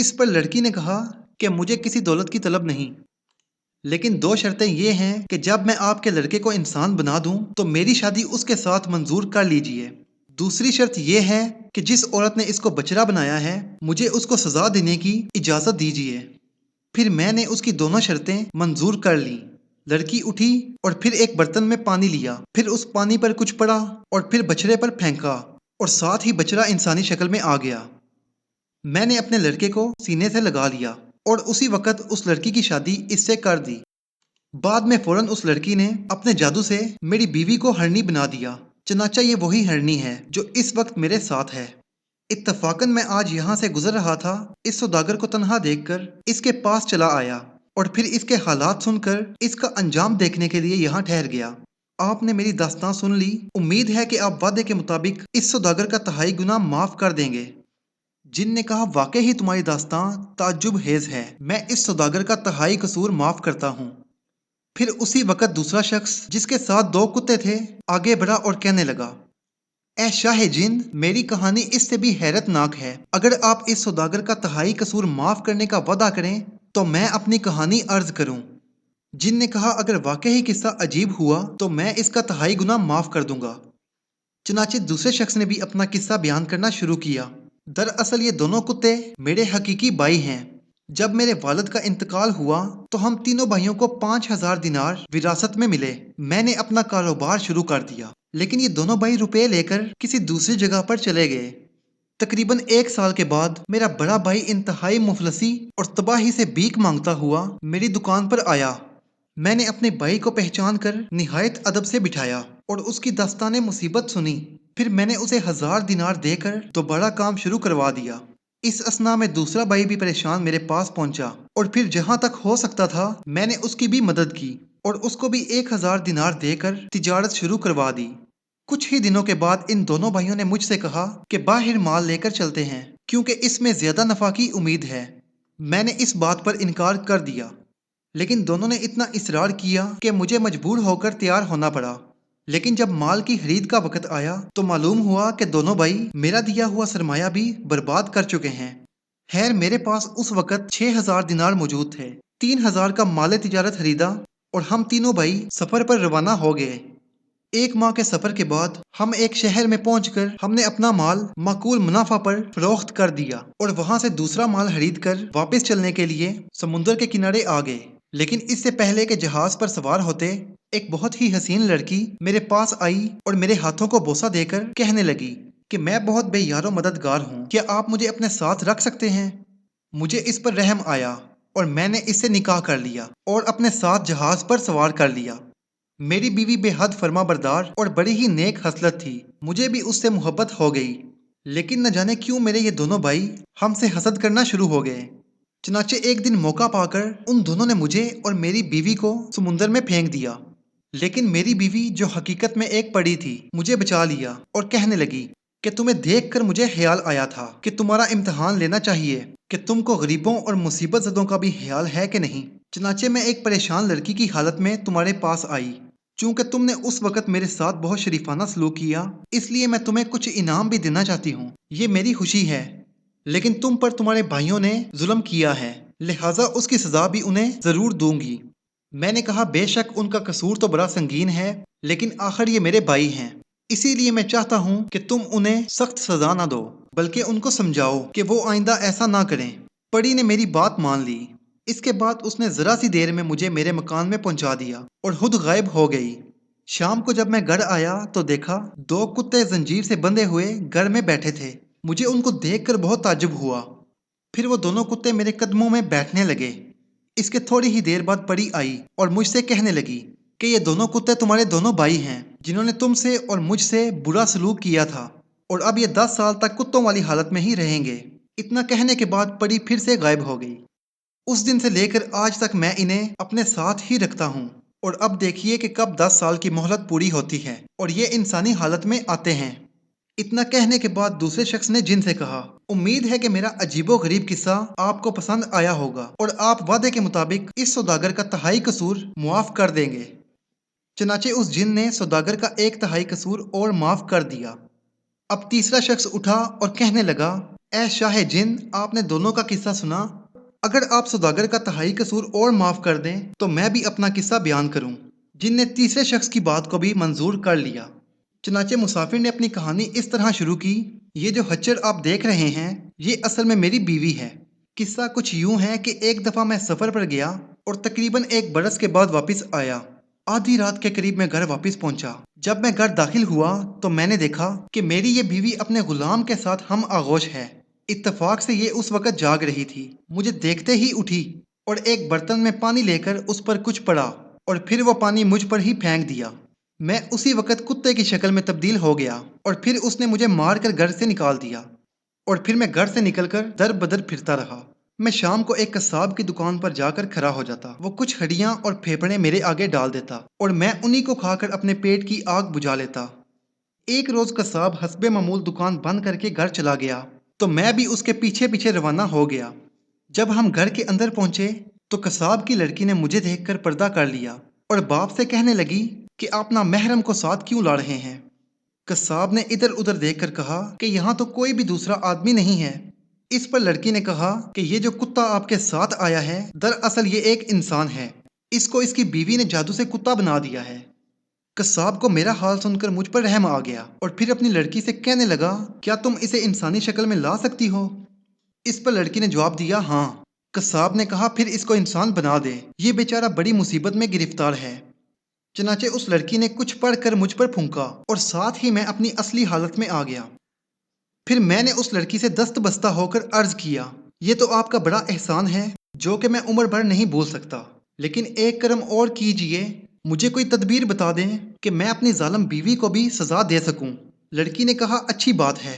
اس پر لڑکی نے کہا کہ مجھے کسی دولت کی طلب نہیں، لیکن دو شرطیں یہ ہیں کہ جب میں آپ کے لڑکے کو انسان بنا دوں تو میری شادی اس کے ساتھ منظور کر لیجئے۔ دوسری شرط یہ ہے کہ جس عورت نے اس کو بچڑا بنایا ہے مجھے اس کو سزا دینے کی اجازت دیجئے۔ پھر میں نے اس کی دونوں شرطیں منظور کر لیں۔ لڑکی اٹھی اور پھر ایک برتن میں پانی لیا، پھر اس پانی پر کچھ پڑا اور پھر بچڑے پر پھینکا، اور ساتھ ہی بچڑا انسانی شکل میں آ گیا۔ میں نے اپنے لڑکے کو سینے سے لگا لیا اور اسی وقت اس لڑکی کی شادی اس سے کر دی۔ بعد میں فوراً اس لڑکی نے اپنے جادو سے میری بیوی کو ہرنی بنا دیا، چنانچہ یہ وہی ہرنی ہے جو اس وقت میرے ساتھ ہے۔ اتفاقاً میں آج یہاں سے گزر رہا تھا، اس سوداگر کو تنہا دیکھ کر اس کے پاس چلا آیا اور پھر اس کے حالات سن کر اس کا انجام دیکھنے کے لیے یہاں ٹھہر گیا۔ آپ نے میری داستان سن لی، امید ہے کہ آپ وعدے کے مطابق اس سوداگر کا تہائی گناہ معاف کر دیں گے۔ جن نے کہا واقعی ہی تمہاری داستان تعجب خیز ہے، میں اس سوداگر کا تہائی قصور معاف کرتا ہوں۔ پھر اسی وقت دوسرا شخص جس کے ساتھ دو کتے تھے آگے بڑھا اور کہنے لگا، اے شاہ جن، میری کہانی اس سے بھی حیرت ناک ہے۔ اگر آپ اس سوداگر کا تہائی قصور معاف کرنے کا وعدہ کریں تو میں اپنی کہانی عرض کروں۔ جن نے کہا اگر واقعی قصہ عجیب ہوا تو میں اس کا تہائی گناہ معاف کر دوں گا۔ چنانچہ دوسرے شخص نے بھی اپنا قصہ بیان کرنا شروع کیا۔ دراصل یہ دونوں کتے میرے حقیقی بھائی ہیں۔ جب میرے والد کا انتقال ہوا تو ہم تینوں بھائیوں کو 5,000 دینار وراثت میں ملے۔ میں نے اپنا کاروبار شروع کر دیا، لیکن یہ دونوں بھائی روپے لے کر کسی دوسری جگہ پر چلے گئے۔ تقریباً 1 سال کے بعد میرا بڑا بھائی انتہائی مفلسی اور تباہی سے بھیک مانگتا ہوا میری دکان پر آیا۔ میں نے اپنے بھائی کو پہچان کر نہایت ادب سے بٹھایا اور اس کی داستان مصیبت سنی۔ پھر میں نے اسے 1,000 دینار دے کر دوبارہ کام شروع کروا دیا۔ اس اثنا میں دوسرا بھائی بھی پریشان میرے پاس پہنچا اور پھر جہاں تک ہو سکتا تھا میں نے اس کی بھی مدد کی اور اس کو بھی 1,000 دینار دے کر تجارت شروع کروا دی۔ کچھ ہی دنوں کے بعد ان دونوں بھائیوں نے مجھ سے کہا کہ باہر مال لے کر چلتے ہیں کیونکہ اس میں زیادہ نفع کی امید ہے۔ میں نے اس بات پر انکار کر دیا، لیکن دونوں نے اتنا اصرار کیا کہ مجھے مجبور ہو کر تیار ہونا پڑا۔ لیکن جب مال کی خرید کا وقت آیا تو معلوم ہوا کہ دونوں بھائی میرا دیا ہوا سرمایہ بھی برباد کر چکے ہیں۔ خیر میرے پاس اس وقت 6,000 دینار موجود تھے، 3,000 کا مال تجارت خریدا اور ہم تینوں بھائی سفر پر روانہ ہو گئے۔ 1 ماہ کے سفر کے بعد ہم ایک شہر میں پہنچ کر ہم نے اپنا مال معقول منافع پر فروخت کر دیا اور وہاں سے دوسرا مال خرید کر واپس چلنے کے لیے سمندر کے کنارے آ گئے۔ لیکن اس سے پہلے کہ جہاز پر سوار ہوتے ایک بہت ہی حسین لڑکی میرے پاس آئی اور میرے ہاتھوں کو بوسہ دے کر کہنے لگی کہ میں بہت بے یار و مددگار ہوں، کیا آپ مجھے اپنے ساتھ رکھ سکتے ہیں؟ مجھے اس پر رحم آیا اور میں نے اس سے نکاح کر لیا اور اپنے ساتھ جہاز پر سوار کر لیا۔ میری بیوی بے حد فرما بردار اور بڑی ہی نیک خصلت تھی، مجھے بھی اس سے محبت ہو گئی۔ لیکن نہ جانے کیوں میرے یہ دونوں بھائی ہم سے حسد کرنا شروع ہو گئے۔ چنانچہ ایک دن موقع پا کر ان دونوں نے مجھے اور میری بیوی کو سمندر میں پھینک دیا۔ لیکن میری بیوی جو حقیقت میں ایک پری تھی مجھے بچا لیا اور کہنے لگی کہ تمہیں دیکھ کر مجھے خیال آیا تھا کہ تمہارا امتحان لینا چاہیے کہ تم کو غریبوں اور مصیبت زدوں کا بھی خیال ہے کہ نہیں۔ چنانچہ میں ایک پریشان لڑکی کی حالت میں تمہارے پاس آئی۔ چونکہ تم نے اس وقت میرے ساتھ بہت شریفانہ سلوک کیا اس لیے میں تمہیں کچھ انعام بھی دینا چاہتی ہوں، یہ میری خوشی ہے۔ لیکن تم پر تمہارے بھائیوں نے ظلم کیا ہے، لہٰذا اس کی سزا بھی انہیں ضرور دوں گی۔ میں نے کہا بے شک ان کا قصور تو بڑا سنگین ہے، لیکن آخر یہ میرے بھائی ہیں، اسی لیے میں چاہتا ہوں کہ تم انہیں سخت سزا نہ دو بلکہ ان کو سمجھاؤ کہ وہ آئندہ ایسا نہ کریں۔ پری نے میری بات مان لی۔ اس کے بعد اس نے ذرا سی دیر میں مجھے میرے مکان میں پہنچا دیا اور خود غائب ہو گئی۔ شام کو جب میں گھر آیا تو دیکھا 2 کتے زنجیر سے بندھے ہوئے گھر میں بیٹھے تھے۔ مجھے ان کو دیکھ کر بہت تعجب ہوا۔ پھر وہ دونوں کتے میرے قدموں میں بیٹھنے لگے۔ اس کے تھوڑی ہی دیر بعد پری آئی اور مجھ سے کہنے لگی کہ یہ دونوں کتے تمہارے دونوں بھائی ہیں جنہوں نے تم سے اور مجھ سے برا سلوک کیا تھا، اور اب یہ 10 سال تک کتوں والی حالت میں ہی رہیں گے۔ اتنا کہنے کے بعد پری پھر سے غائب ہو گئی۔ اس دن سے لے کر آج تک میں انہیں اپنے ساتھ ہی رکھتا ہوں، اور اب دیکھیے کہ کب 10 سال کی مہلت پوری ہوتی ہے اور یہ انسانی حالت میں آتے ہیں۔ اتنا کہنے کے بعد دوسرے شخص نے جن سے کہا امید ہے کہ میرا عجیب و غریب قصہ آپ کو پسند آیا ہوگا اور آپ وعدے کے مطابق اس سوداگر کا تہائی قصور معاف کر دیں گے۔ چنانچہ اس جن نے سوداگر کا 1 تہائی قصور اور معاف کر دیا۔ اب تیسرا شخص اٹھا اور کہنے لگا اے شاہ جن، آپ نے دونوں کا قصہ سنا؟ اگر آپ سوداگر کا تہائی قصور اور معاف کر دیں تو میں بھی اپنا قصہ بیان کروں۔ جن نے تیسرے شخص کی بات کو بھی منظور کر لیا۔ چنانچہ مسافر نے اپنی کہانی اس طرح شروع کی: یہ جو خچر آپ دیکھ رہے ہیں یہ اصل میں میری بیوی ہے۔ قصہ کچھ یوں ہے کہ ایک دفعہ میں سفر پر گیا اور تقریباً 1 برس کے بعد واپس آیا۔ آدھی رات کے قریب میں گھر واپس پہنچا۔ جب میں گھر داخل ہوا تو میں نے دیکھا کہ میری یہ بیوی اپنے غلام کے ساتھ ہم آغوش ہے۔ اتفاق سے یہ اس وقت جاگ رہی تھی۔ مجھے دیکھتے ہی اٹھی اور ایک برتن میں پانی لے کر اس پر کچھ پڑا اور پھر وہ پانی مجھ پر ہی پھینک دیا۔ میں اسی وقت کتے کی شکل میں تبدیل ہو گیا اور پھر اس نے مجھے مار کر گھر سے نکال دیا اور پھر میں گھر سے نکل کر در بدر پھرتا رہا۔ میں شام کو ایک قصاب کی دکان پر جا کر کھڑا ہو جاتا۔ وہ کچھ ہڈیاں اور پھیپھڑے میرے آگے ڈال دیتا اور میں انہی کو کھا کر اپنے پیٹ کی آگ بجھا لیتا۔ ایک روز قصاب حسب معمول دکان بند کر کے گھر چلا گیا تو میں بھی اس کے پیچھے پیچھے روانہ ہو گیا۔ جب ہم گھر کے اندر پہنچے تو قصاب کی لڑکی نے مجھے دیکھ کر پردہ کر لیا اور باپ سے کہنے لگی کہ آپ نامحرم کو ساتھ کیوں لا رہے ہیں؟ قصاب نے ادھر ادھر دیکھ کر کہا کہ یہاں تو کوئی بھی دوسرا آدمی نہیں ہے۔ اس پر لڑکی نے کہا کہ یہ جو کتا آپ کے ساتھ آیا ہے دراصل یہ ایک انسان ہے۔ اس کو اس کی بیوی نے جادو سے کتا بنا دیا ہے۔ قصاب کو میرا حال سن کر مجھ پر رحم آ گیا اور پھر اپنی لڑکی سے کہنے لگا: کیا تم اسے انسانی شکل میں لا سکتی ہو؟ اس پر لڑکی نے جواب دیا: ہاں۔ قصاب نے کہا: پھر اس کو انسان بنا دے، یہ بیچارہ بڑی مصیبت میں گرفتار ہے۔ چنانچہ اس لڑکی نے کچھ پڑھ کر مجھ پر پھونکا اور ساتھ ہی میں اپنی اصلی حالت میں آ گیا۔ پھر میں نے اس لڑکی سے دست بستہ ہو کر عرض کیا: یہ تو آپ کا بڑا احسان ہے جو کہ میں عمر بھر نہیں بھول سکتا، لیکن ایک کرم اور کیجئے، مجھے کوئی تدبیر بتا دیں کہ میں اپنی ظالم بیوی کو بھی سزا دے سکوں۔ لڑکی نے کہا: اچھی بات ہے۔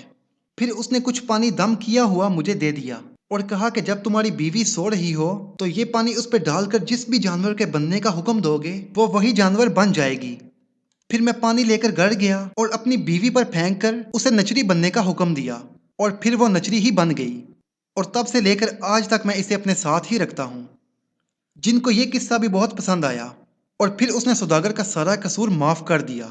پھر اس نے کچھ پانی دم کیا ہوا مجھے دے دیا اور کہا کہ جب تمہاری بیوی سو رہی ہو تو یہ پانی اس پہ ڈال کر جس بھی جانور کے بننے کا حکم دو گے وہ وہی جانور بن جائے گی۔ پھر میں پانی لے کر گھر گیا اور اپنی بیوی پر پھینک کر اسے نچری بننے کا حکم دیا اور پھر وہ نچری ہی بن گئی، اور تب سے لے کر آج تک میں اسے اپنے ساتھ ہی رکھتا ہوں۔ جن کو یہ قصہ بھی بہت پسند آیا اور پھر اس نے سوداگر کا سارا قصور معاف کر دیا۔